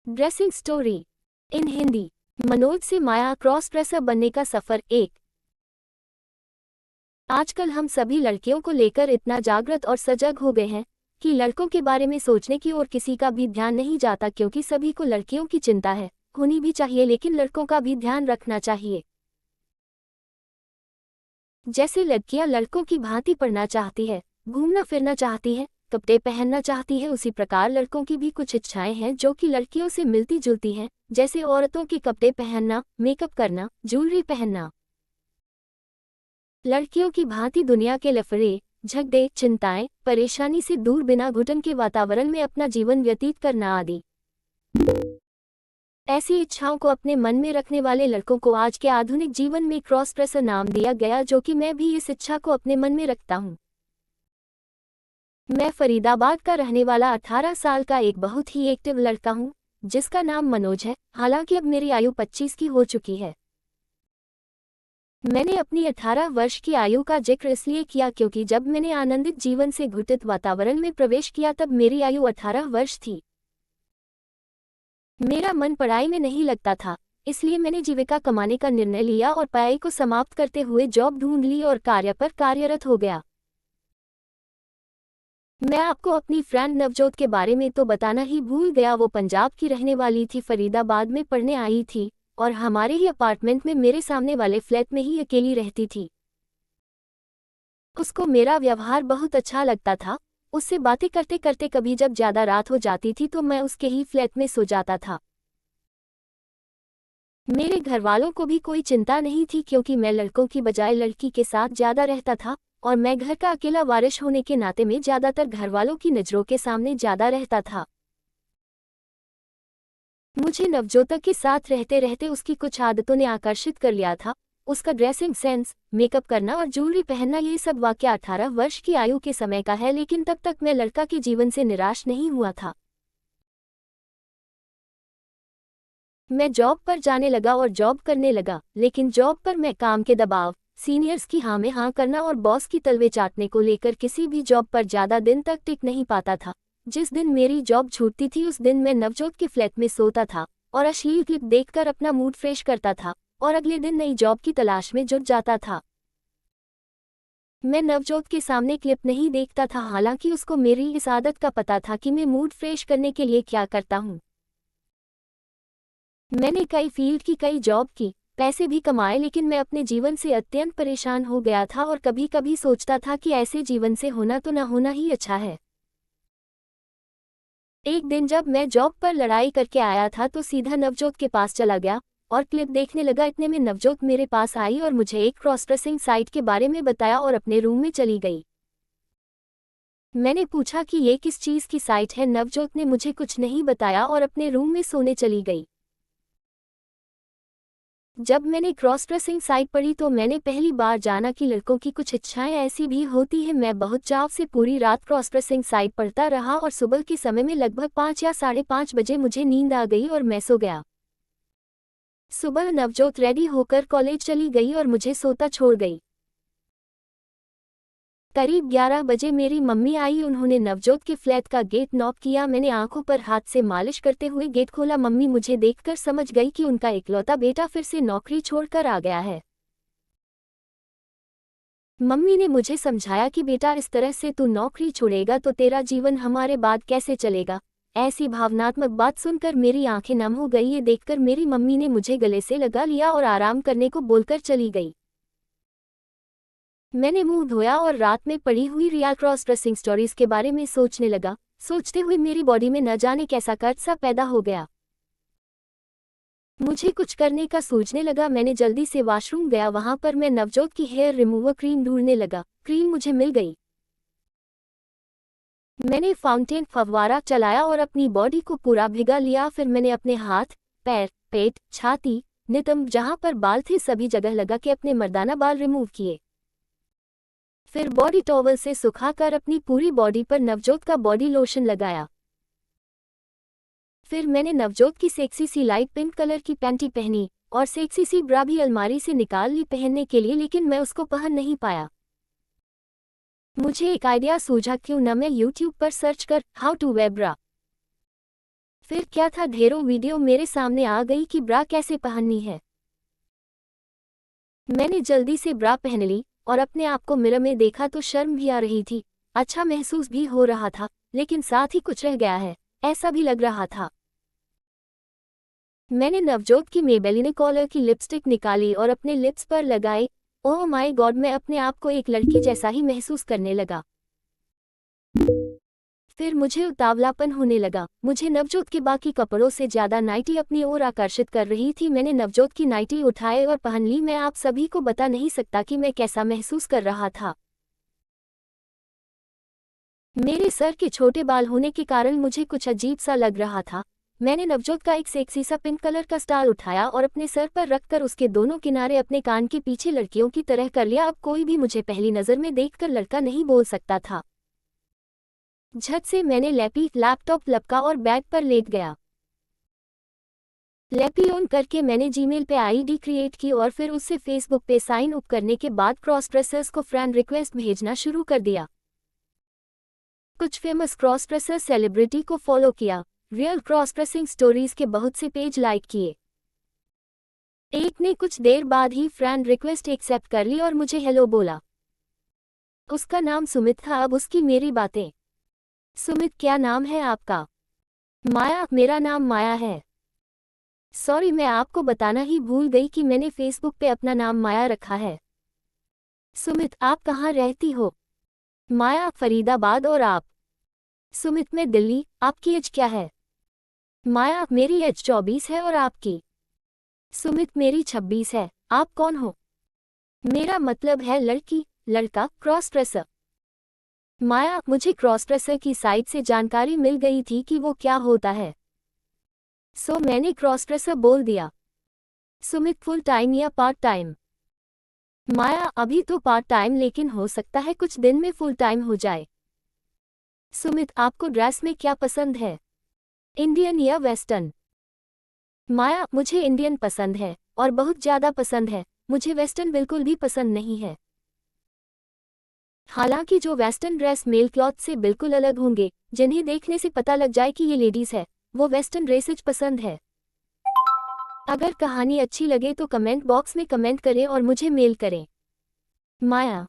Dressing story in Hindi. Manoj से माया cross dresser बनने का सफर 1। आजकल हम सभी लड़कियों को लेकर इतना जागृत और सजग हो गए हैं कि लड़कों के बारे में सोचने की ओर किसी का भी ध्यान नहीं जाता, क्योंकि सभी को लड़कियों की चिंता है। होनी भी चाहिए, लेकिन लड़कों का भी ध्यान रखना चाहिए। जैसे लड़कियां लड़कों की भांति पढ़ना चाहती है, घूमना फिरना चाहती है, कपड़े पहनना चाहती है, उसी प्रकार लड़कों की भी कुछ इच्छाएं हैं जो कि लड़कियों से मिलती जुलती हैं। जैसे औरतों के कपड़े पहनना, मेकअप करना, ज्वेलरी पहनना। लड़कियों की भांति दुनिया के लफड़े, झगड़े, चिंताएं, परेशानी से दूर बिना घुटन के वातावरण में अपना जीवन व्यतीत करना आदि। ऐसी इच्छाओं को अपने मन में रखने वाले लड़कों को आज के आधुनिक जीवन में क्रॉस ड्रेसर नाम दिया गया, जो कि मैं भी इस इच्छा को अपने मन में रखता हूँ। मैं फरीदाबाद का रहने वाला 18 साल का एक बहुत ही एक्टिव लड़का हूँ, जिसका नाम मनोज है। हालांकि अब मेरी आयु 25 की हो चुकी है। मैंने अपनी 18 वर्ष की आयु का जिक्र इसलिए किया क्योंकि जब मैंने आनंदित जीवन से घुटित वातावरण में प्रवेश किया तब मेरी आयु 18 वर्ष थी। मेरा मन पढ़ाई में नहीं लगता था, इसलिए मैंने जीविका कमाने का निर्णय लिया और पढ़ाई को समाप्त करते हुए जॉब ढूंढ ली और कार्य पर कार्यरत हो गया। मैं आपको अपनी फ्रेंड नवजोत के बारे में तो बताना ही भूल गया। वो पंजाब की रहने वाली थी, फरीदाबाद में पढ़ने आई थी और हमारे ही अपार्टमेंट में मेरे सामने वाले फ्लैट में ही अकेली रहती थी। उसको मेरा व्यवहार बहुत अच्छा लगता था। उससे बातें करते करते कभी जब ज्यादा रात हो जाती थी तो मैं उसके ही फ्लैट में सो जाता था। मेरे घर वालों को भी कोई चिंता नहीं थी, क्योंकि मैं लड़कों की बजाय लड़की के साथ ज्यादा रहता था और मैं घर का अकेला वारिस होने के नाते में ज्यादातर घरवालों की नज़रों के सामने ज्यादा रहता था। मुझे नवजोत के साथ रहते रहते उसकी कुछ आदतों ने आकर्षित कर लिया था। उसका ड्रेसिंग सेंस, मेकअप करना और ज्वेलरी पहनना, ये सब वाकई 18 वर्ष की आयु के समय का है, लेकिन तब तक मैं लड़का के जीवन से निराश नहीं हुआ था। मैं जॉब पर जाने लगा और जॉब करने लगा, लेकिन जॉब पर मैं काम के दबाव, सीनियर्स की हाँ में हाँ करना और बॉस की तलवे चाटने को लेकर किसी भी जॉब पर ज्यादा दिन तक टिक नहीं पाता था। जिस दिन मेरी जॉब छूटती थी उस दिन मैं नवजोत के फ्लैट में सोता था और अश्लील क्लिप देखकर अपना मूड फ्रेश करता था और अगले दिन नई जॉब की तलाश में जुट जाता था। मैं नवजोत के सामने क्लिप नहीं देखता था, हालांकि उसको मेरी इस आदत का पता था कि मैं मूड फ्रेश करने के लिए क्या करता हूँ। मैंने कई फील्ड की कई जॉब की, पैसे भी कमाए, लेकिन मैं अपने जीवन से अत्यंत परेशान हो गया था और कभी कभी सोचता था कि ऐसे जीवन से होना तो ना होना ही अच्छा है। एक दिन जब मैं जॉब पर लड़ाई करके आया था तो सीधा नवजोत के पास चला गया और क्लिप देखने लगा। इतने में नवजोत मेरे पास आई और मुझे एक क्रॉस ड्रेसिंग साइट के बारे में बताया और अपने रूम में चली गई। मैंने पूछा कि ये किस चीज़ की साइट है। नवजोत ने मुझे कुछ नहीं बताया और अपने रूम में सोने चली गई। जब मैंने क्रॉस ड्रेसिंग साइट पढ़ी तो मैंने पहली बार जाना कि लड़कों की कुछ इच्छाएं ऐसी भी होती हैं। मैं बहुत चाव से पूरी रात क्रॉस ड्रेसिंग साइट पढ़ता रहा और सुबह के समय में लगभग 5 या 5:30 बजे मुझे नींद आ गई और मैं सो गया। सुबह नवजोत रेडी होकर कॉलेज चली गई और मुझे सोता छोड़ गई। करीब 11 बजे मेरी मम्मी आई। उन्होंने नवजोत के फ्लैट का गेट नॉक किया। मैंने आंखों पर हाथ से मालिश करते हुए गेट खोला। मम्मी मुझे देखकर समझ गई कि उनका इकलौता बेटा फिर से नौकरी छोड़कर आ गया है। मम्मी ने मुझे समझाया कि बेटा, इस तरह से तू नौकरी छोड़ेगा तो तेरा जीवन हमारे बाद कैसे चलेगा। ऐसी भावनात्मक बात सुनकर मेरी आंखें नम हो गई। ये देखकर मेरी मम्मी ने मुझे गले से लगा लिया और आराम करने को बोलकर चली गई। मैंने मुंह धोया और रात में पढ़ी हुई रियल क्रॉस ड्रेसिंग स्टोरीज के बारे में सोचने लगा। सोचते हुए मेरी बॉडी में न जाने कैसा कर्ज सा पैदा हो गया। मुझे कुछ करने का सोचने लगा। मैंने जल्दी से वॉशरूम गया। वहां पर मैं नवजोत की हेयर रिमूवर क्रीम ढूंढने लगा। क्रीम मुझे मिल गई। मैंने फाउंटेन फव्वारा चलाया और अपनी बॉडी को पूरा भिगा लिया। फिर मैंने अपने हाथ, पैर, पेट, छाती, नितंब, जहां पर बाल थे सभी जगह लगा के अपने मर्दाना बाल रिमूव किए। फिर बॉडी टॉवल से सुखाकर अपनी पूरी बॉडी पर नवजोत का बॉडी लोशन लगाया। फिर मैंने नवजोत की सेक्सी सी लाइट पिंक कलर की पैंटी पहनी और सेक्सी सी ब्रा भी अलमारी से निकाल ली पहनने के लिए, लेकिन मैं उसको पहन नहीं पाया। मुझे एक आइडिया सूझा, क्यों न मैं यूट्यूब पर सर्च कर हाउ टू वेयर ब्रा। फिर क्या था, ढेरों वीडियो मेरे सामने आ गई कि ब्रा कैसे पहननी है। मैंने जल्दी से ब्रा पहन ली और अपने आप को मिरर में देखा तो शर्म भी आ रही थी, अच्छा महसूस भी हो रहा था, लेकिन साथ ही कुछ रह गया है, ऐसा भी लग रहा था। मैंने नवजोत की मेबेलिन कॉलर की लिपस्टिक निकाली और अपने लिप्स पर लगाई। ओह माय गॉड, मैं अपने आप को एक लड़की जैसा ही महसूस करने लगा। फिर मुझे उतावलापन होने लगा। मुझे नवजोत के बाकी कपड़ों से ज्यादा नाइटी अपनी ओर आकर्षित कर रही थी। मैंने नवजोत की नाइटी उठाए और पहन ली। मैं आप सभी को बता नहीं सकता कि मैं कैसा महसूस कर रहा था। मेरे सर के छोटे बाल होने के कारण मुझे कुछ अजीब सा लग रहा था। मैंने नवजोत का एक सेक्सी सा पिंक कलर का स्टार उठाया और अपने सर पर रखकर उसके दोनों किनारे अपने कान के पीछे लड़कियों की तरह कर लिया। अब कोई भी मुझे पहली नज़र में देखकर लड़का नहीं बोल सकता था। झट से मैंने लैपटॉप लपका और बैग पर लेट गया। लैपी ऑन करके मैंने जीमेल पे आईडी क्रिएट की और फिर उससे फेसबुक पे साइन अप करने के बाद क्रॉस ड्रेसर्स को फ्रेंड रिक्वेस्ट भेजना शुरू कर दिया। कुछ फेमस क्रॉस ड्रेसर सेलिब्रिटी को फॉलो किया। रियल क्रॉस ड्रेसिंग स्टोरीज के बहुत से पेज लाइक किए। एक ने कुछ देर बाद ही फ्रेंड रिक्वेस्ट एक्सेप्ट कर ली और मुझे हेलो बोला। उसका नाम सुमित था। अब उसकी मेरी बातें। सुमित, क्या नाम है आपका? माया, मेरा नाम माया है। सॉरी, मैं आपको बताना ही भूल गई कि मैंने फेसबुक पे अपना नाम माया रखा है। सुमित, आप कहाँ रहती हो? माया, फरीदाबाद। और आप? सुमित, मैं दिल्ली। आपकी एज क्या है? माया, मेरी एज 24 है। और आपकी? सुमित, मेरी 26 है। आप कौन हो? मेरा मतलब है लड़की, लड़का, क्रॉस ड्रेसर। माया, मुझे क्रॉस ड्रेसर की साइट से जानकारी मिल गई थी कि वो क्या होता है, सो मैंने क्रॉस ड्रेसर बोल दिया। सुमित, फुल टाइम या पार्ट टाइम? माया, अभी तो पार्ट टाइम, लेकिन हो सकता है कुछ दिन में फुल टाइम हो जाए। सुमित, आपको ड्रेस में क्या पसंद है, इंडियन या वेस्टर्न? माया, मुझे इंडियन पसंद है और बहुत ज़्यादा पसंद है। मुझे वेस्टर्न बिल्कुल भी पसंद नहीं है। हालांकि जो वेस्टर्न ड्रेस मेल क्लॉथ से बिल्कुल अलग होंगे, जिन्हें देखने से पता लग जाए कि ये लेडीज है, वो वेस्टर्न ड्रेसेज पसंद है। अगर कहानी अच्छी लगे तो कमेंट बॉक्स में कमेंट करें और मुझे मेल करें। माया।